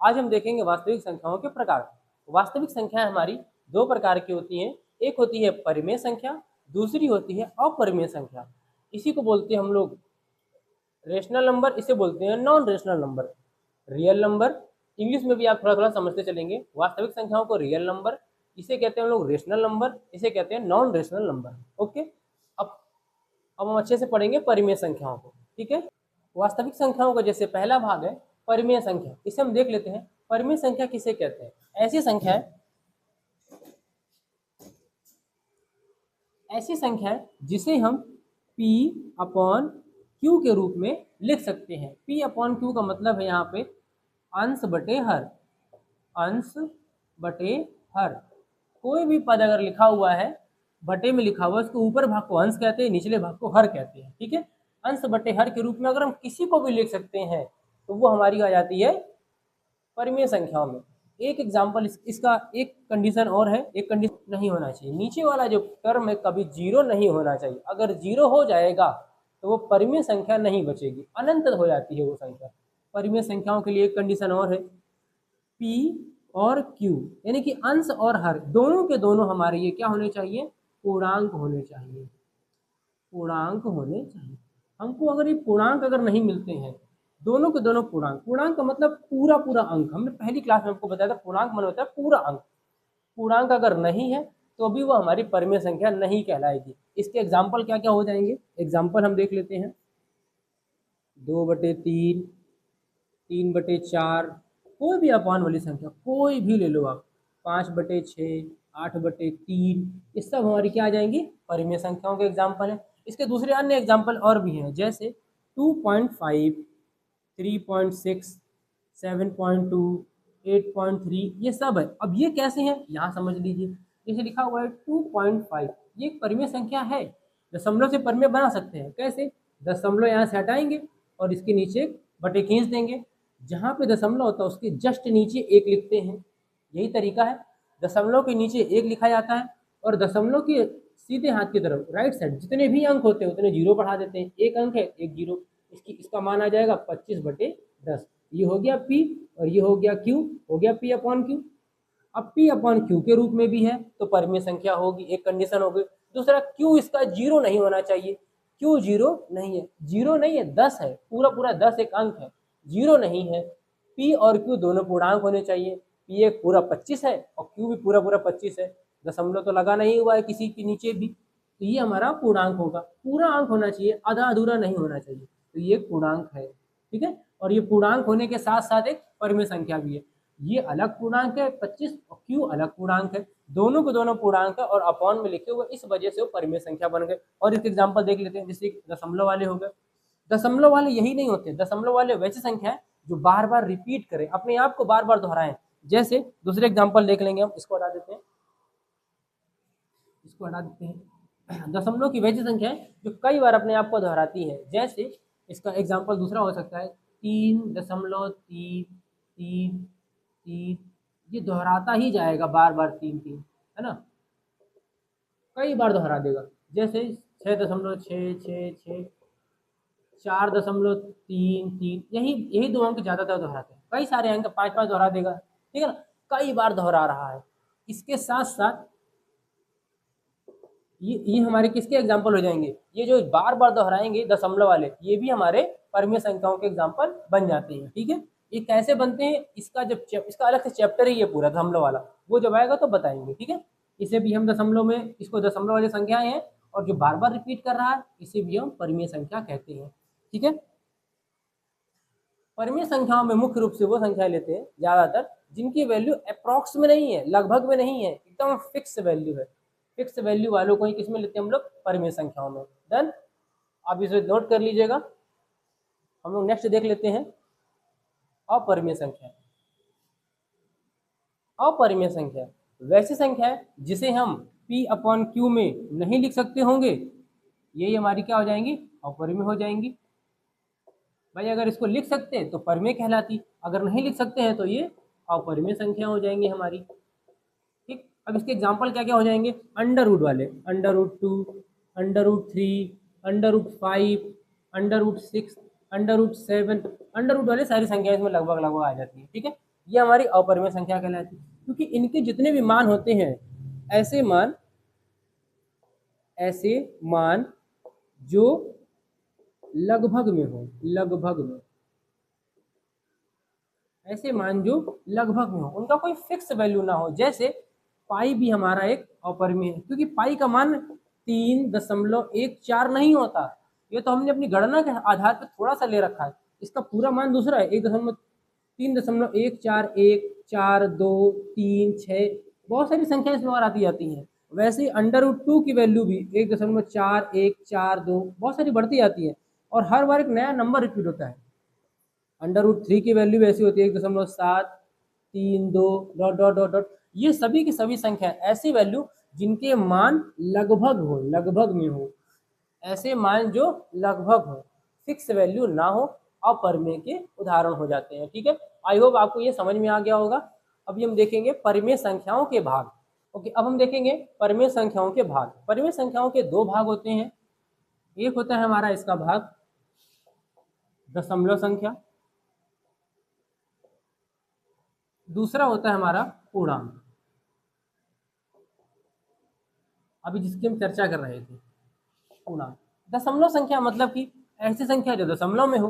आज हम देखेंगे वास्तविक संख्याओं के प्रकार। वास्तविक संख्याएं हमारी दो प्रकार की होती हैं, एक होती है परिमेय संख्या, दूसरी होती है अपरिमेय संख्या। इसी को बोलते हैं हम लोग रेशनल नंबर, इसे बोलते हैं non rational number. Real number English में भी आप थोड़ा थोड़ा समझते चलेंगे। वास्तविक संख्याओं को रियल नंबर, इसे कहते हैं हम लोग रेशनल नंबर, इसे कहते हैं नॉन रेशनल नंबर। ओके, अब हम अच्छे से पढ़ेंगे परिमेय संख्याओं को। ठीक है, वास्तविक संख्याओं का जैसे पहला भाग है परिमेय संख्या, इसे हम देख लेते हैं। परिमेय संख्या किसे कहते हैं? ऐसी संख्या है जिसे हम P अपॉन Q के रूप में लिख सकते हैं। P अपॉन Q का मतलब है यहाँ पे अंश बटे हर। अंश बटे हर, कोई भी पद अगर लिखा हुआ है बटे में लिखा हुआ है, उसके ऊपर भाग को अंश कहते हैं, निचले भाग को हर कहते हैं। ठीक है, अंश बटे हर के रूप में अगर हम किसी को भी लिख सकते हैं तो वो हमारी आ जाती है परिमेय संख्याओं में। एक एग्जाम्पल इसका एक कंडीशन और है, एक कंडीशन नहीं होना चाहिए, नीचे वाला जो टर्म है कभी जीरो नहीं होना चाहिए। अगर जीरो हो जाएगा तो वो परिमेय संख्या नहीं बचेगी, अनंत हो जाती है वो संख्या। परिमेय संख्याओं के लिए एक कंडीशन और है, P और Q यानी कि अंश और हर दोनों के दोनों हमारे ये क्या होने चाहिए? पूर्णांक होने चाहिए। पूर्णांक होने चाहिए। हमको अगर ये पूर्णांक अगर नहीं मिलते हैं, दोनों के दोनों पूर्णांक, पूर्णांक का मतलब पूरा पूरा अंक, हमने पहली क्लास में आपको बताया था पूर्णांक माने होता है पूरा अंक। पूर्णांक अगर नहीं है तो भी वो हमारी परिमेय संख्या नहीं कहलाएगी। इसके एग्जाम्पल क्या क्या हो जाएंगे? एग्जाम्पल हम देख लेते हैं। 2/3, 3/4, कोई भी अपान वाली संख्या कोई भी ले लो आप, 5/6, 8/3, ये सब हमारी क्या आ जाएंगी? परिमेय संख्याओं के एग्जाम्पल है। इसके दूसरे अन्य एग्जाम्पल और भी हैं, जैसे 2.5, 3.6, 7.2, 8.3, ये सब है। अब ये कैसे हैं यहाँ समझ लीजिए। जैसे लिखा हुआ है 2.5, ये एक परिमेय संख्या है, दशमलव से परिमेय बना सकते हैं। कैसे? दशमलव यहाँ से हटाएंगे और इसके नीचे बटे खींच देंगे, जहाँ पे दशमलव होता है उसके जस्ट नीचे एक लिखते हैं। यही तरीका है, दशमलव के नीचे एक लिखा जाता है और दशमलव के सीधे हाथ की तरफ राइट साइड जितने भी अंक होते हैं उतने जीरो बढ़ा देते हैं। एक अंक है एक जीरो, इसका मान आ जाएगा 25/10। ये हो गया P और ये हो गया Q, हो गया P अपॉन Q। अब P अपॉन Q के रूप में भी है तो परिमेय संख्या होगी, एक कंडीशन हो गई। दूसरा, Q इसका जीरो नहीं होना चाहिए। Q जीरो नहीं है, जीरो नहीं है 10 है, पूरा पूरा 10 एक अंक है, जीरो नहीं है। P और Q दोनों पूर्णांक होने चाहिए, P एक पूरा 25 है और Q भी पूरा पूरा 25 है, दशमलव तो लगा नहीं हुआ है किसी के नीचे भी, तो ये हमारा पूर्णांक होगा। पूरा अंक होना चाहिए, आधा अधूरा नहीं होना चाहिए, तो ये पूर्णांक है। ठीक है, और ये पूर्णांक होने के साथ साथ एक परिमेय संख्या भी है। ये अलग पूर्णांक है 25 और Q अलग पूर्णांक है, दोनों के दोनों पूर्णांक है और अपॉन में लिखे हुए, इस वजह से वो परिमेय संख्या बन गए। और इसके एग्जाम्पल देख लेते हैं, जैसे दशमलव वाले हो गए। दशमलव वाले यही नहीं होते, दशमलव वाले वैसी संख्या है जो बार बार रिपीट करें, अपने आप को बार बार दोहराएं। जैसे दूसरे एग्जाम्पल देख लेंगे हम, इसको हटा देते हैं, इसको हटा देते हैं। दशमलव की वैसी संख्या है जो कई बार अपने आप को दोहराती है। जैसे इसका एग्जाम्पल दूसरा हो सकता है 3.333, ये दोहराता ही जाएगा बार बार, 3 है ना, कई बार दोहरा देगा। जैसे 6.666, 4.33, यही दो अंक ज्यादातर दोहराते हैं, कई सारे अंक 5 5 दोहरा देगा। ठीक है ना, कई बार दोहरा रहा है। इसके साथ साथ ये हमारे किसके एग्जाम्पल हो जाएंगे? ये जो बार बार दोहराएंगे दशमलव वाले, ये भी हमारे परिमेय संख्याओं के एग्जाम्पल बन जाते हैं। ठीक है, ये कैसे बनते हैं इसका इसका अलग से चैप्टर ही है पूरा दशमलव वाला, वो जब आएगा तो बताएंगे। ठीक है, इसे भी हम दशमलव में, इसको दशमलव वाली संख्याएं हैं और जो बार बार रिपीट कर रहा है इसे भी हम परिमेय संख्या कहते हैं। ठीक है, परिमेय संख्याओं में मुख्य रूप से वो संख्या लेते हैं ज्यादातर जिनकी वैल्यू अप्रॉक्स में नहीं है, लगभग में नहीं है, एकदम फिक्स वैल्यू है। फिक्स वैल्यू वालों को ही किसमें लेते हैं हम लोग? परिमेय संख्याओं में। डन, आप इसे नोट कर लीजिएगा। हम लोग नेक्स्ट देख लेते हैं अपरिमेय संख्या। अपरिमेय संख्या वैसी संख्या है जिसे हम P अपॉन Q में नहीं लिख सकते होंगे, यही हमारी क्या हो जाएंगी? अपरिमेय हो जाएंगी। भाई अगर इसको लिख सकते हैं तो परिमेय कहलाती, अगर नहीं लिख सकते हैं तो ये अपरिमेय संख्या हो जाएंगी हमारी। ठीक, अब इसके एग्जाम्पल क्या क्या हो जाएंगे? अंडर रूट वाले, √2, √3, √5, √6, √7, अंडर रूट वाले सारी संख्या इसमें लगभग लगभग आ जाती है। ठीक है, ये हमारी अपरिमेय संख्या कहलाती है, क्योंकि इनके जितने भी मान होते हैं ऐसे मान जो लगभग में हो, लगभग में, ऐसे मान जो लगभग में हो, उनका कोई फिक्स वैल्यू ना हो। जैसे पाई भी हमारा एक अपरिमेय है, क्योंकि पाई का मान 3.14 नहीं होता। ये तो हमने अपनी गणना के आधार पर थोड़ा सा ले रखा है, इसका पूरा मान दूसरा है, 3.1414236, बहुत सारी संख्या इसमें और आती जाती हैं। वैसे अंडर रूट 2 की वैल्यू भी 1.4142 बहुत सारी बढ़ती जाती है, और हर बार एक नया नंबर रिपीट होता है। अंडर रूट 3 की वैल्यू वैसी होती है 1.732 डॉट डॉट डॉट डॉट। ये सभी की सभी संख्या ऐसी वैल्यू जिनके मान लगभग हो, लगभग में हो, ऐसे मान जो लगभग हो, फिक्स वैल्यू ना हो, अपरिमेय के उदाहरण हो जाते हैं। ठीक है, आई होप आपको ये समझ में आ गया होगा। अभी हम देखेंगे परिमेय संख्याओं के भाग। ओके, अब हम देखेंगे परिमेय संख्याओं के भाग। परिमेय संख्याओं के दो भाग होते हैं, एक होता है हमारा इसका भाग दशमलव संख्या, दूसरा होता है हमारा पूर्णांक। अभी जिसकी हम चर्चा कर रहे थे, पूर्णांक। दशमलव संख्या मतलब कि ऐसी संख्या जो दशमलव में हो,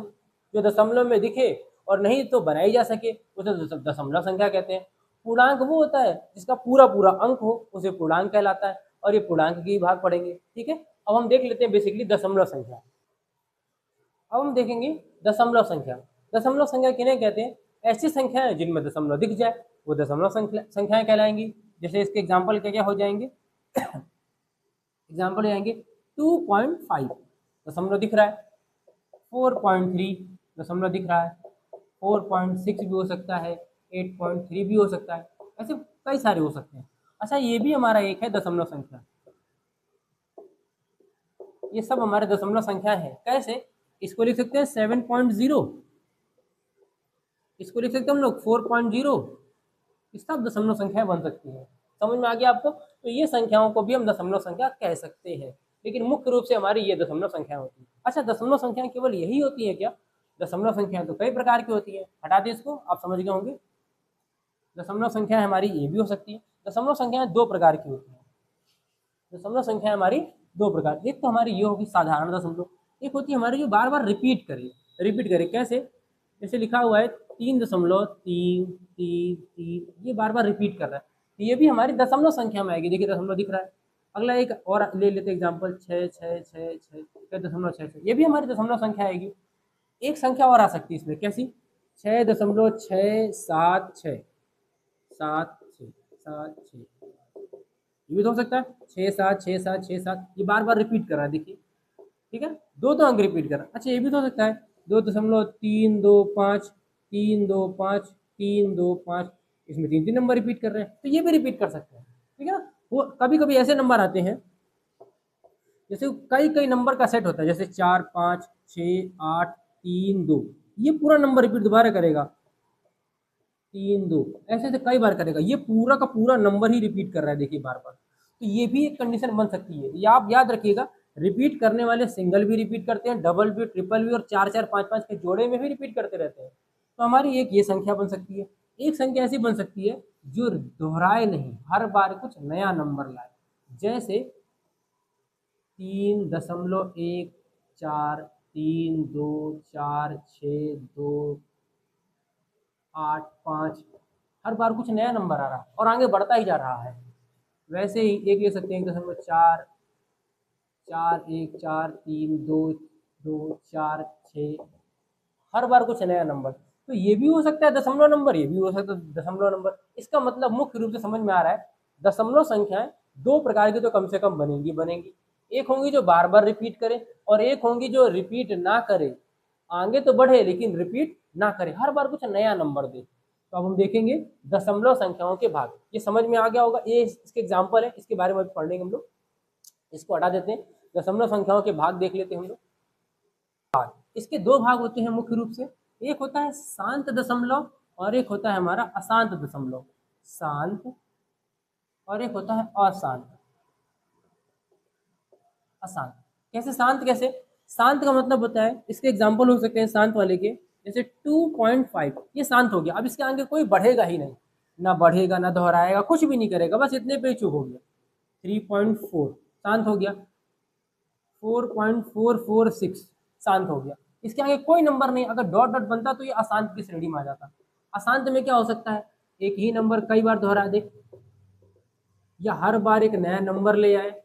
जो दशमलव में दिखे और नहीं तो बनाई जा सके, उसे दशमलव संख्या कहते हैं। पूर्णांक वो होता है जिसका पूरा पूरा अंक हो, उसे पूर्णांक कहलाता है, और ये पूर्णांक के ही भाग पढ़ेंगे। ठीक है, अब हम देख लेते हैं बेसिकली दशमलव संख्या। अब हम देखेंगे दशमलव संख्या। दशमलव संख्या किन्हें कहते हैं? ऐसी संख्याएं जिनमें दशमलव दिख जाए वो दशमलव संख्याएं कहलाएंगी। जैसे इसके एग्जाम्पल क्या क्या हो जाएंगे? एग्जाम्पल हो जाएंगे 2.5 दशमलव दिख रहा है, 4.3 दशमलव दिख रहा है, 4.6 भी हो सकता है, 8.3 भी हो सकता है, ऐसे कई सारे हो सकते हैं। अच्छा, ये भी हमारा एक है दशमलव संख्या। ये सब हमारे दशमलव संख्या है। कैसे? इसको लिख सकते हैं 7.0, इसको लिख सकते हैं हम लोग 4.0, ये सब दशमलव संख्या बन सकती है। समझ में आ गया आपको? तो ये संख्याओं को भी हम दशमलव संख्या कह सकते हैं, लेकिन मुख्य रूप से हमारी ये दशमलव संख्या होती है। अच्छा, दशमलव संख्या केवल यही होती है क्या? दशमलव संख्या तो कई प्रकार की होती है, हटा दें इसको, आप समझ गए होंगे। दशमलव संख्या हमारी ये भी हो सकती है। दशमलव संख्याएं दो प्रकार की होती है। दशमलव संख्या हमारी दो प्रकार, एक तो हमारी ये होगी साधारण दशमलव, एक होती है हमारी जो बार बार रिपीट करे। कैसे? जैसे लिखा हुआ है 3.333, ये बार बार रिपीट कर रहा है, तो ये भी हमारी दशमलव संख्या में आएगी। देखिए दशमलव दिख रहा है। अगला एक और ले लेते एग्जाम्पल 6.666, ये भी हमारी दशमलव संख्या आएगी। एक संख्या और आ सकती है इसमें, कैसी? 6.66767 ये भी तो हो सकता है, 6.76767, ये बार बार रिपीट कर रहा है, देखिए। ठीक है, दो अंक रिपीट कर रहा है। अच्छा, ये भी तो हो सकता है 2.325 इसमें 3 नंबर रिपीट कर रहे हैं, तो ये भी रिपीट कर सकते हैं। ठीक है ना, वो कभी कभी ऐसे नंबर आते हैं जैसे कई कई नंबर का सेट होता है, जैसे 4 5 6 8 3 2, ये पूरा नंबर रिपीट दोबारा करेगा, 3 2, ऐसे ऐसे कई बार करेगा, ये पूरा का पूरा नंबर ही रिपीट कर रहा है, देखिए बार बार। तो ये भी एक कंडीशन बन सकती है, ये आप याद रखिएगा। रिपीट करने वाले सिंगल भी रिपीट करते हैं, डबल भी, ट्रिपल भी, और 4 4 5 5 के जोड़े में भी रिपीट करते रहते हैं। तो हमारी एक ये संख्या बन सकती है। एक संख्या ऐसी बन सकती है जो दोहराए नहीं, हर बार कुछ नया नंबर लाए। जैसे 3.1432462 8 5, हर बार कुछ नया नंबर आ रहा है और आगे बढ़ता ही जा रहा है। वैसे ही एक ले सकते हैं 1.4414322 4 6, हर बार कुछ नया नंबर। तो ये भी हो सकता है दशमलव नंबर, ये भी हो सकता है दशमलव नंबर। इसका मतलब मुख्य रूप से समझ में आ रहा है, दशमलव संख्याएं दो प्रकार की तो कम से कम बनेंगी। एक होंगी जो बार बार रिपीट करे, और एक होंगी जो रिपीट ना करे, आगे तो बढ़े लेकिन रिपीट ना करे, हर बार कुछ नया नंबर दे। तो अब हम देखेंगे दशमलव संख्याओं के भाग। ये समझ में आ गया होगा, ये इसके एग्जाम्पल है, इसके बारे में पढ़ेंगे हम लोग। इसको हटा देते हैं, दशमलव संख्याओं के भाग देख लेते हैं हम लोग। इसके दो भाग होते हैं मुख्य रूप से, एक होता है शांत दशमलव और एक होता है हमारा अशांत दशमलव। शांत और एक होता है अशांत। अशांत कैसे? शांत कैसे? शांत का मतलब होता है, इसके एग्जाम्पल हो सकते हैं शांत वाले के, जैसे 2.5 ये शांत हो गया। अब इसके आगे कोई बढ़ेगा ही नहीं, ना बढ़ेगा ना दोहराएगा, कुछ भी नहीं करेगा, बस इतने पे ही चुप हो गया। 3.4 शांत हो गया। 4.446 शांत हो गया। इसके आगे कोई नंबर नहीं, अगर डॉट डॉट बनता तो ये अशांत की श्रेणी में आ जाता। अशांत में क्या हो सकता है, एक ही नंबर कई बार दोहरा दे, या हर बार एक नया नंबर ले आए।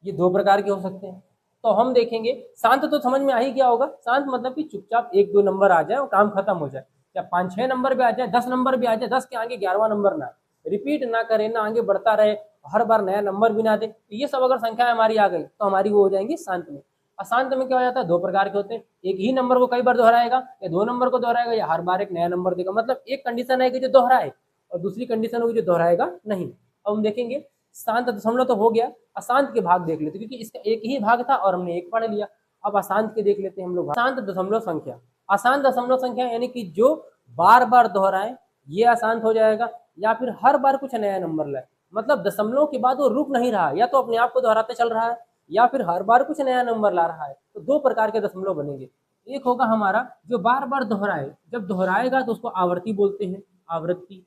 ये दो प्रकार के हो सकते हैं। तो हम देखेंगे, शांत तो समझ में आ ही गया होगा। शांत मतलब कि चुपचाप एक दो नंबर आ जाए और काम खत्म हो जाए, या 5-6 नंबर भी आ जाए, 10 नंबर भी आ जाए, 10 के आगे 11वां नंबर ना, रिपीट ना करे, ना आगे बढ़ता रहे, हर बार नया नंबर भी ना दे। तो ये सब अगर संख्या हमारी आ गई तो हमारी वो हो जाएंगी शांत में। अशांत में क्या हो जाता है, दो प्रकार के होते हैं, एक ही नंबर को कई बार दोहराएगा, या दो नंबर को दोहराएगा, या हर बार एक नया नंबर देगा। मतलब एक कंडीशन है कि जो दोहराए, और दूसरी कंडीशन होगी जो दोहराएगा नहीं। अब हम देखेंगे शांत दशमलव तो हो गया, अशांत के भाग देख लेते, क्योंकि इसका एक ही भाग था और हमने एक पढ़ लिया। अब अशांत के देख लेते हैं हम लोग। अशांत दशमलव संख्या, अशांत दशमलव संख्या यानी कि जो बार बार दोहराए, ये अशांत हो जाएगा, या फिर हर बार कुछ नया नंबर लाए। मतलब दशमलव के बाद वो रुक नहीं रहा, या तो अपने आप को दोहराते चल रहा है, या फिर हर बार कुछ नया नंबर ला रहा है। तो दो प्रकार के दशमलव बनेंगे। एक होगा हमारा जो बार बार दोहराए, जब दोहराएगा तो उसको आवर्ती बोलते हैं, आवृत्ति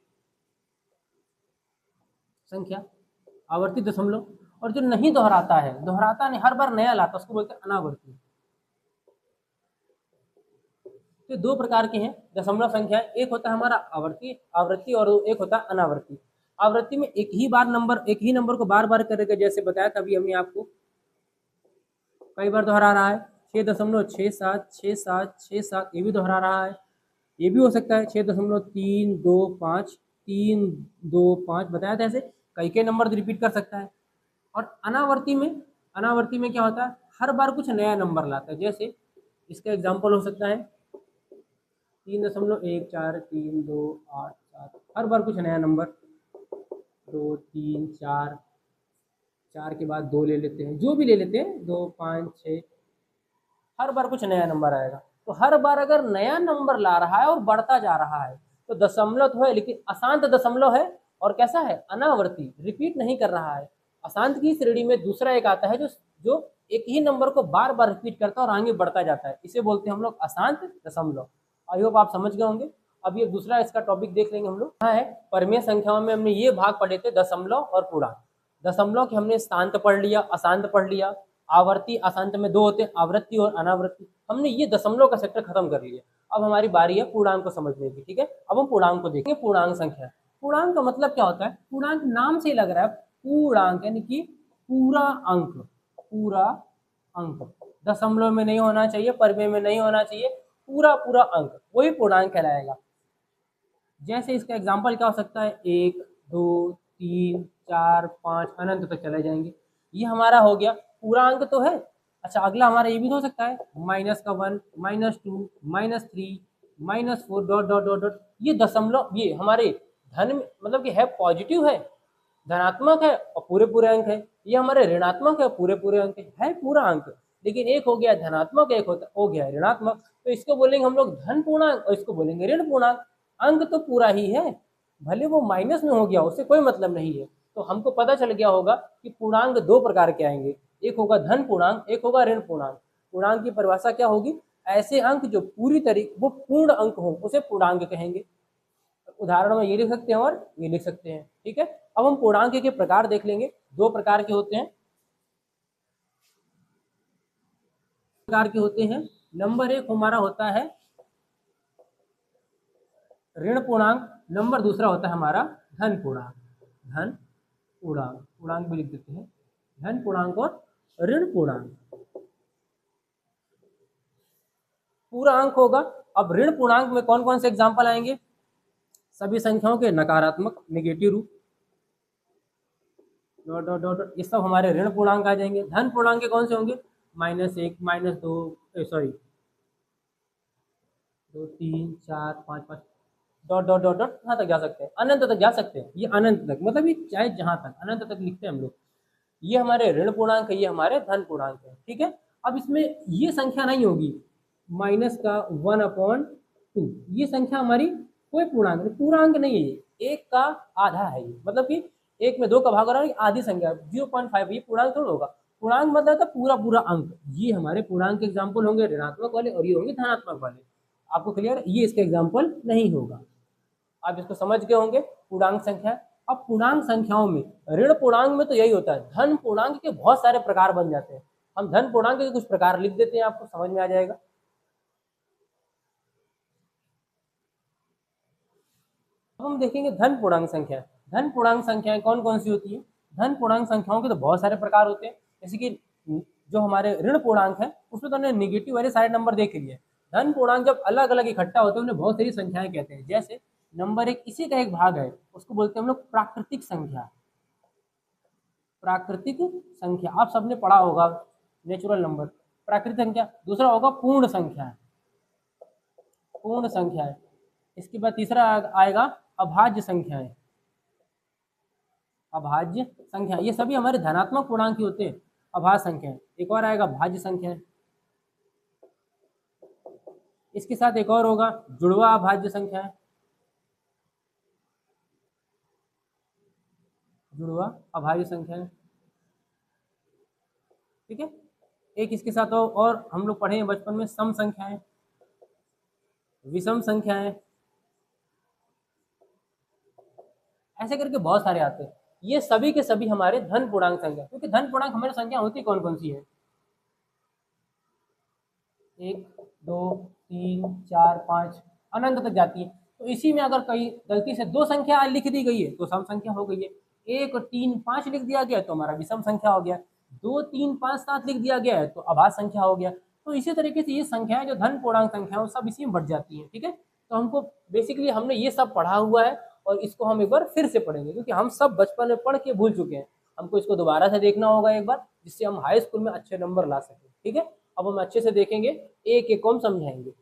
संख्या, आवर्ती दशमलव। और जो नहीं दोहराता है, दोहराता नहीं, हर बार नया लाता, उसको बोलते हैं अनावर्ती। तो दो प्रकार के हैं दशमलव संख्या, एक होता है हमारा आवर्ती आवृत्ति, और एक होता है अनावर्ती। आवृत्ति में एक ही नंबर को बार बार करेगा, जैसे बताया था अभी हमने आपको, कई बार दोहरा रहा है। 6.676767 ये भी दोहरा रहा है। ये भी हो सकता है 6.325 325 बताया था, ऐसे कई कई नंबर रिपीट कर सकता है। और अनावर्ती में क्या होता है, हर बार कुछ नया नंबर लाता है। जैसे इसका एग्जाम्पल हो सकता है 3.143287, हर बार कुछ नया नंबर, 2 3 4, 4 के बाद 2 ले लेते हैं, जो भी ले लेते हैं, 2 5 6, हर बार कुछ नया नंबर आएगा। तो हर बार अगर नया नंबर ला रहा है और बढ़ता जा रहा है तो दशमलव तो है, लेकिन अशांत दशमलव है। और कैसा है, अनावर्ती, रिपीट नहीं कर रहा है। अशांत की श्रेणी में दूसरा एक आता है जो जो एक ही नंबर को बार बार रिपीट करता है और आगे बढ़ता जाता है, इसे बोलते हैं हम लोग अशांत दशमलव। आई होप आप समझ गए होंगे। अब ये दूसरा इसका टॉपिक देख लेंगे हम लोग। यहाँ है परिमेय संख्याओं में हमने ये भाग पढ़े थे, दशमलव और पूर्णांक। दशमलव के हमने शांत पढ़ लिया, अशांत पढ़ लिया, आवर्ती अशांत में दो होते हैं, आवृत्ति और अनावृत्ति। हमने ये दशमलव का सेक्टर खत्म कर लिया। अब हमारी बारी है पूर्णांक को समझने की। ठीक है, अब हम पूर्णांक को देखेंगे। पूर्णांक संख्या, पूर्णांक का मतलब क्या होता है, पूर्णांक नाम से ही लग रहा है, पूर्णांक यानी कि पूरा अंक, पूरा अंक, दशमलव में नहीं होना चाहिए, परिमेय में नहीं होना चाहिए, पूरा पूरा अंक, वही पूर्णांक कहलाएगा। जैसे इसका एग्जाम्पल क्या हो सकता है, 1 2 3 4 5 अनंत तक चले जाएंगे। ये हमारा हो गया पूरा अंक तो है। अच्छा, अगला हमारा ये भी हो सकता है -1 -2 -3 -4 डॉट डॉट डॉट डॉट। ये दशमलव, ये हमारे धन मतलब कि है, पॉजिटिव है, धनात्मक है और पूरे पूरे अंक है। ये हमारे ऋणात्मक है, पूरे पूरे अंक है पूरा अंक, लेकिन एक हो गया धनात्मक, एक हो गया ऋणात्मक। तो इसको बोलेंगे हम लोग धन पूर्णांक और इसको बोलेंगे ऋण पूर्णांक। अंक तो पूरा ही है, भले वो माइनस में हो गया, उससे कोई मतलब नहीं है। तो हमको पता चल गया होगा कि पूर्णांक दो प्रकार के आएंगे, एक होगा धन पूर्णांक, एक होगा ऋण पूर्णांक। पूर्णांक की परिभाषा क्या होगी, ऐसे अंक जो पूरी तरीके वो पूर्ण अंक हो उसे पूर्णांक कहेंगे। उदाहरण में ये लिख सकते हैं और ये लिख सकते हैं। ठीक है, अब हम पूर्णांक के प्रकार देख लेंगे। दो प्रकार के होते हैं, नंबर एक हमारा होता है ऋण पूर्णांक, नंबर दूसरा होता है हमारा धन पूर्णांक। धन पूर्णांक, पूर्णांक भी लिख देते हैं, धन पूर्णांक और ऋण पूर्णांक। पूरा अंक होगा। अब ऋण पूर्णांक में कौन कौन से एग्जाम्पल आएंगे, सभी संख्याओं के नकारात्मक, नेगेटिव रूप, डॉट डॉट डॉट, ये सब हमारे ऋण पूर्णांक आ जाएंगे। धन पूर्णांक के कौन से होंगे, -1 -2 sorry 2 3 4 5 5 dot dot dot dot, कहाँ तक जा सकते हैं, अनंत तक जा सकते हैं। ये अनंत तक मतलब ये चाहे जहाँ तक अनंत तक लिखते हैं हम लोग। ये हमारे ऋण पूर्णांक है, ये हमारे धन पूर्णांक है। ठीक है, अब इसमें ये संख्या नहीं होगी माइनस का 1/2, ये संख्या हमारी कोई पूर्णांक पूर्णांक नहीं है, ये एक का आधा है। ये मतलब कि एक में दो का भाग हो रहा है, आधी संख्या 0.5, ये पूर्णांक थोड़ा होगा। पूर्णांक मतलब था पूरा पूरा अंक। ये हमारे पूर्णांक के एग्जाम्पल होंगे ऋणात्मक वाले और ये होंगे धनात्मक वाले। आपको क्लियर, ये इसके एग्जाम्पल नहीं होगा। आप इसको समझ गए होंगे पूर्णांक संख्या। अब पूर्णांक संख्याओं में ऋण पूर्णांक में तो यही होता है, धन पूर्णांक के बहुत सारे प्रकार बन जाते हैं। हम धन पूर्णांक के कुछ प्रकार लिख देते हैं, आपको समझ में आ जाएगा। अब हम देखेंगे धन पूर्णांक संख्या। धन पूर्णांक संख्याएं कौन कौन सी होती है? धन पूर्णांक संख्याओं के तो बहुत सारे प्रकार होते हैं। जैसे कि जो हमारे ऋण पूर्णांक है उसमें तो हमने निगेटिव वाले सारे नंबर देख लिए। धन पूर्णांक जब अलग अलग इकट्ठा होते हैं उन्हें बहुत सारी संख्याएं कहते हैं। जैसे नंबर एक इसी का एक भाग है, उसको बोलते हैं हम लोग प्राकृतिक संख्या। प्राकृतिक संख्या आप सबने पढ़ा होगा, नेचुरल नंबर। प्राकृतिक संख्या। दूसरा होगा पूर्ण संख्या, पूर्ण संख्या है। इसके बाद तीसरा आएगा अभाज्य संख्याएं, अभाज्य संख्या। ये सभी हमारे धनात्मक पूर्णांक ही होते हैं, अभाज्य संख्याएं। एक और आएगा भाज्य संख्याएं। इसके साथ एक और होगा जुड़वा अभाज्य संख्याएं, जुड़वा अभाज्य संख्याएं। ठीक है। एक इसके साथ और हम लोग पढ़े हैं बचपन में सम संख्याएं, विषम संख्याएं, ऐसे करके बहुत सारे आते हैं। ये सभी के सभी हमारे धन पूर्णांक संख्या, क्योंकि धन पूर्णांक हमारी संख्या होती कौन कौन सी है? 1 2 3 4 5 अनंत तक जाती है। तो इसी में अगर कहीं गलती से दो संख्या लिख दी गई है तो सम संख्या हो गई है। 1 3 5 लिख दिया गया तो हमारा विषम संख्या हो गया। 2 3 5 7 लिख दिया गया है तो अभाज्य संख्या हो गया। तो इसी तरीके से ये संख्याएं जो धन पूर्णांक संख्या सब इसी में बढ़ जाती है। ठीक है। तो हमको बेसिकली हमने ये सब पढ़ा हुआ है और इसको हम एक बार फिर से पढ़ेंगे, क्योंकि हम सब बचपन में पढ़ के भूल चुके हैं। हमको इसको दोबारा से देखना होगा एक बार, जिससे हम हाई स्कूल में अच्छे नंबर ला सकें। ठीक है। अब हम अच्छे से देखेंगे, एक एक को हम समझाएंगे।